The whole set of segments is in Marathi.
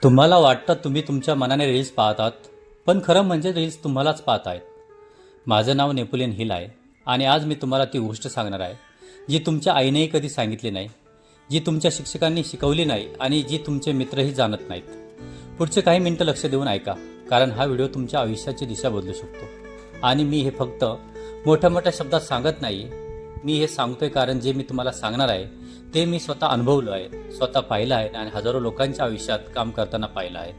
तुम्हाला वाटतं तुम्ही तुमच्या मनाने रील्स पाहतात, पण खरं म्हणजे रील्स तुम्हालाच पाहत आहेत. माझं नाव नेपोलियन हिल आहे आणि आज मी तुम्हाला ती गोष्ट सांगणार आहे, जी तुमच्या आईनेही कधी सांगितली नाही, जी तुमच्या शिक्षकांनी शिकवली नाही आणि जी तुमचे मित्रही जाणत नाहीत. पुढचे काही मिनिटं लक्ष देऊन ऐका, कारण हा व्हिडिओ तुमच्या आयुष्याची दिशा बदलू शकतो. आणि मी हे फक्त मोठ्या मोठ्या शब्दात सांगत नाही, मी हे सांगतोय कारण जे मी तुम्हाला सांगणार आहे ते मी स्वतः अनुभवलं आहे, स्वतः पाहिलं आहे आणि हजारो लोकांच्या आयुष्यात काम करताना पाहिलं आहे.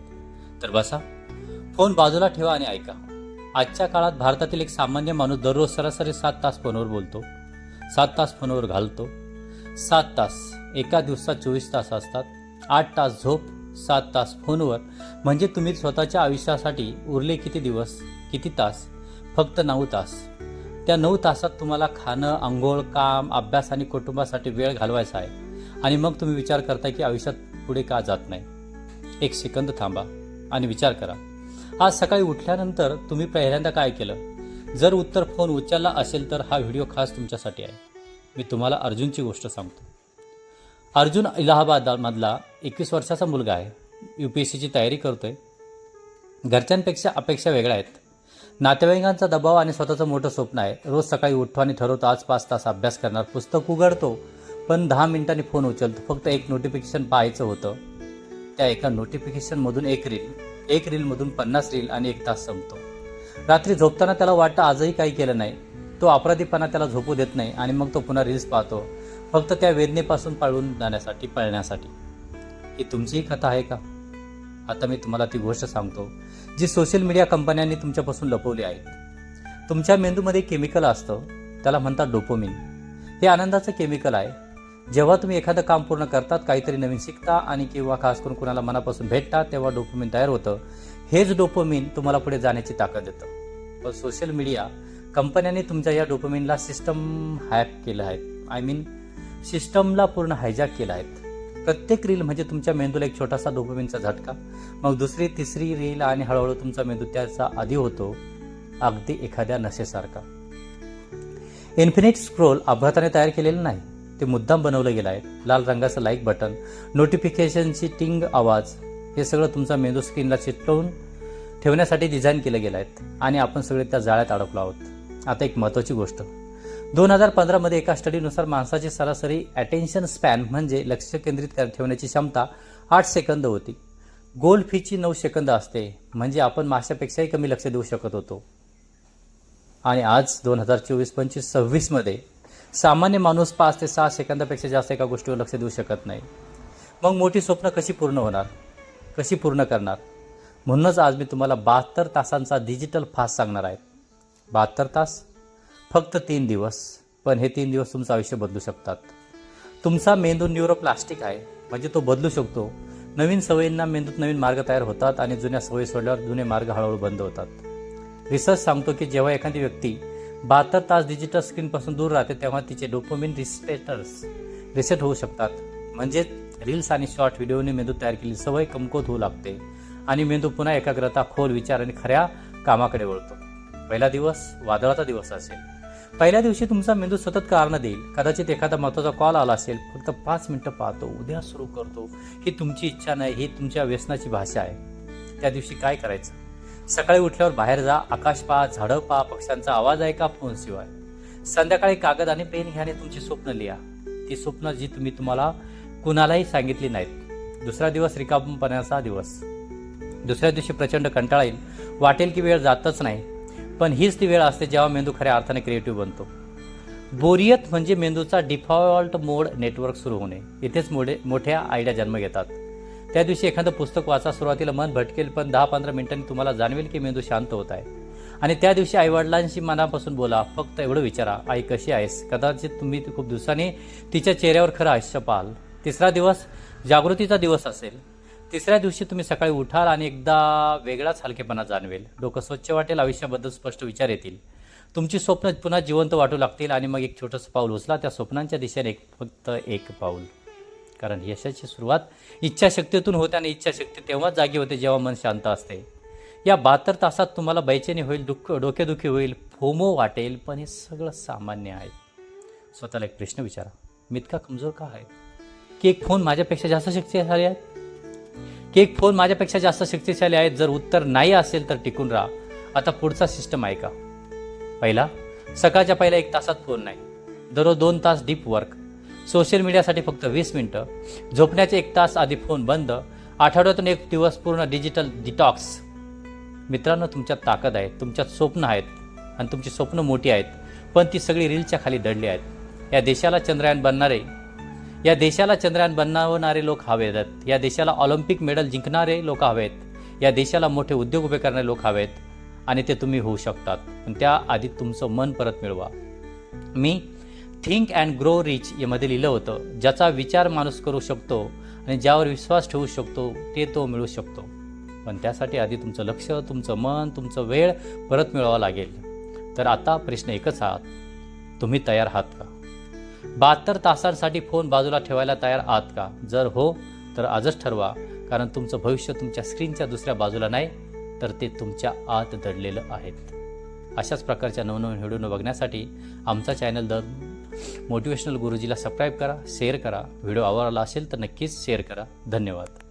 तर बसा, फोन बाजूला ठेवा आणि ऐका. आजच्या काळात भारतातील एक सामान्य माणूस दररोज सरासरी 7 तास फोनवर बोलतो, 7 तास फोनवर घालतो. 7 तास एका दिवसात 24 तास असतात. 8 तास झोप, 7 तास फोनवर. म्हणजे तुम्ही स्वतःच्या आयुष्यासाठी उरले किती दिवस, किती तास? फक्त 9 तास. त्या 9 तासात तुम्हाला खाणं, अंघोळ, काम, अभ्यास आणि कुटुंबासाठी वेळ घालवायचा आहे. आणि मग तुम्ही विचार करता की आयुष्यात पुढे का जात नाही. एक सेकंद थांबा आणि विचार करा. आज सकाळी उठल्यानंतर तुम्ही पहिल्यांदा काय केलं? जर उत्तर फोन उचलला असेल तर हा व्हिडिओ खास तुमच्यासाठी आहे. मी तुम्हाला अर्जुनची गोष्ट सांगतो. अर्जुन इलाहाबादमधला 21 वर्षाचा मुलगा आहे. UPSCची तयारी करतोय. घरच्यांपेक्षा अपेक्षा वेगळ्या आहेत. नातेवाईकांचा दबाव आणि स्वतःचं मोठं स्वप्न आहे. रोज सकाळी उठतो आणि ठरवतो आज 5 तास अभ्यास करणार. पुस्तक उघडतो पण 10 मिनिटांनी फोन उचलतो. फक्त एक नोटिफिकेशन पाहायचं होतं. त्या एका नोटिफिकेशनमधून एक रीलमधून 50 रील आणि 1 तास संपतो. रात्री झोपताना त्याला वाटतं आजही काही केलं नाही. तो अपराधीपणा त्याला झोपू देत नाही आणि मग तो पुन्हा रील्स पाहतो, फक्त त्या वेदनेपासून पळण्यासाठी. ही तुमचीही कथा आहे का? आता मी तुम्हाला ती गोष्ट सांगतो जी सोशल मीडिया कंपन्यांनी तुमच्यापासून लपवली आहे. तुमच्या मेंदूमध्ये केमिकल असतं, त्याला म्हणतात डोपामिन. हे आनंदाचं केमिकल आहे. जेव्हा तुम्ही एखादं काम पूर्ण करतात, काहीतरी नवीन शिकता आणि किंवा खास करून कुणाला मनापासून भेटता, तेव्हा डोपामिन तयार होतं. हेच डोपामिन तुम्हाला पुढे जाण्याची ताकद देतं. पण सोशल मीडिया कंपन्यांनी तुमच्या या डोपामिनला सिस्टम हॅक केलं आहे. सिस्टमला पूर्ण हायजॅक केलं आहे. प्रत्येक रील म्हणजे तुमच्या मेंदूला एक छोटासा डोपामिनचा झटका. मग दुसरी, तिसरी रील आणि हळूहळू तुमचा मेंदू त्याचा आदी होतो, अगदी एखाद्या नशेसारखा. इन्फिनिट स्क्रोल अपघाताने तयार केलेलं नाही, ते मुद्दाम बनवलं गेलं आहे. लाल रंगाचं लाईक बटन, नोटिफिकेशनची टिंग आवाज, हे सगळं तुमचा मेंदू स्क्रीनला चिटकवून ठेवण्यासाठी डिझाईन केलं गेलं आहे आणि आपण सगळे त्या जाळ्यात अडकलो आहोत. आता एक महत्त्वाची गोष्ट. 2015 मध्ये एका स्टडीनुसार माणसाची सरासरी अटेन्शन स्पॅन म्हणजे लक्ष केंद्रित ठेवण्याची क्षमता 8 सेकंद होती. गोल्ड फिशची 9 सेकंद असते. म्हणजे आपण माशापेक्षाही कमी लक्ष देऊ शकत होतो. आणि आज 2024-25-26 मध्ये सामान्य माणूस 5 ते 6 सेकंदापेक्षा जास्त एका गोष्टीवर लक्ष देऊ शकत नाही. मग मोठी स्वप्न कशी पूर्ण होणार, कशी पूर्ण करणार? म्हणूनच आज मी तुम्हाला 72 तासांचा डिजिटल फास्ट सांगणार आहे. 72 तास, फक्त 3 दिवस. पण हे 3 दिवस तुमचं आयुष्य बदलू शकतात. तुमचा मेंदू न्यूरोप्लास्टिक आहे, म्हणजे तो बदलू शकतो. नवीन सवयींना मेंदूत नवीन मार्ग तयार होतात आणि जुन्या सवयी सोडल्यावर जुने मार्ग हळूहळू बंद होतात. रिसर्च सांगतो की जेव्हा एखादी व्यक्ती 72 तास डिजिटल स्क्रीनपासून दूर राहते, तेव्हा तिचे डोपामिन रिसेप्टर्स रिसेट होऊ शकतात. म्हणजे रील्स आणि शॉर्ट व्हिडिओने मेंदू तयार केलेली सवय कमकुवत होऊ लागते आणि मेंदू पुन्हा एकाग्रता, खोल विचार आणि खऱ्या कामाकडे वळतो. पहिला दिवस वादळाचा दिवस असेल. पहिल्या दिवशी तुमचा मेंदू सतत कारणं देईल. कदाचित एखादा महत्त्वाचा कॉल आला असेल, फक्त 5 मिनिटं पाहतो, उद्या सुरू करतो. ही तुमची इच्छा नाही, ही तुमच्या व्यसनाची भाषा आहे. त्या दिवशी काय करायचं? सकाळी उठल्यावर बाहेर जा, आकाश पहा, झाडं पहा, पक्ष्यांचा आवाज ऐका, फोनशिवाय. संध्याकाळी कागद आणि पेन घ्याने तुमची स्वप्न लिहा. ती स्वप्न जी तुम्हाला कुणालाही सांगितली नाहीत. दुसरा दिवस रिकामपणाचा दिवस. दुसऱ्या दिवशी प्रचंड कंटाळा येईल, वाटेल की वेळ जातच नाही. पण हीच ती वेळ असते जेव्हा मेंदू खऱ्या अर्थाने क्रिएटिव्ह बनतो. बोरियत म्हणजे मेंदूचा डिफॉल्ट मोड नेटवर्क सुरू होणे. इथेच मोठ्या आयडिया जन्म घेतात. त्या दिवशी एखादं पुस्तक वाचा. सुरुवातीला मन भटकेल, पण 10-15 मिनिटांनी तुम्हाला जाणवेल की मेंदू शांत होत आहे. आणि त्या दिवशी आईवडिलांशी मनापासून बोला. फक्त एवढं विचारा, आई कशी आहेस? कदाचित तुम्ही खूप दिवसांनी तिच्या चेहऱ्यावर खरं आयुष्य पाहाल. तिसरा दिवस जागृतीचा दिवस असेल. तिसऱ्या दिवशी तुम्ही सकाळी उठाल आणि एकदा वेगळाच हलकेपणा जाणवेल. डोकं स्वच्छ वाटेल, आयुष्याबद्दल स्पष्ट विचार येतील. तुमची स्वप्न पुन्हा जिवंत वाटू लागतील आणि मग एक छोटंसं पाऊल उचला त्या स्वप्नांच्या दिशेने, फक्त एक पाऊल. कारण यशाची सुरुवात इच्छाशक्तीतून होते आणि इच्छाशक्ती तेव्हाच जागी होते जेव्हा मन शांत असते. या 72 तासात तुम्हाला बेचैनी होईल, डोकेदुखी होईल, फोमो वाटेल, पण हे सगळं सामान्य आहे. स्वतःला एक प्रश्न विचारा, मी इतका कमजोर का आहे? की एक फोन माझ्यापेक्षा जास्त शक्तिशाली आहेत? की एक फोन माझ्यापेक्षा जास्त शक्तिशाली आहेत? जर उत्तर नाही असेल तर टिकून राहा. आता पुढचा सिस्टम ऐका. पहिला, सकाळच्या पहिल्या 1 तासात फोन नाही. दररोज 2 तास डीप वर्क. सोशल मीडियासाठी फक्त 20 मिनिटं. झोपण्याचे 1 तास आधी फोन बंद. आठवड्यातून 1 दिवस पूर्ण डिजिटल डिटॉक्स. मित्रांनो, तुमच्यात ताकद आहे, तुमच्यात स्वप्न आहेत आणि तुमची स्वप्न मोठी आहेत, पण ती सगळी रीलच्या खाली दडली आहेत. या देशाला चंद्रयान बनवणारे लोक हवे आहेत. या देशाला ऑलिम्पिक मेडल जिंकणारे लोक हवेत. या देशाला मोठे उद्योग उभे करणारे लोक हवेत आणि ते तुम्ही होऊ शकतात. पण त्याआधी तुमचं मन परत मिळवा. Me think and grow rich यामध्ये लिहिलं होतं, ज्याचा विचार माणूस करू शकतो आणि ज्यावर विश्वास ठेवू शकतो ते तो मिळवू शकतो. पण त्यासाठी आधी तुमचं लक्ष, तुमचं मन, तुमचं वेळ परत मिळवावा लागेल. तर आता प्रश्न एकच आहात, तुम्ही तयार आहात का? 72 तासांसाठी फोन बाजूला ठेवायला तयार आहात का? जर हो तर आजच ठरवा, कारण तुमचं भविष्य तुमच्या स्क्रीनच्या दुसऱ्या बाजूला नाही तर ते तुमच्या आत दडलेलं आहे. अशाच प्रकारच्या नवनवीन व्हिडिओ बघण्यासाठी आमचा चॅनल द मोटिवेशनल गुरुजीला सबस्क्राईब करा, शेअर करा. व्हिडिओ आवडला असेल तर नक्कीच शेअर करा. धन्यवाद.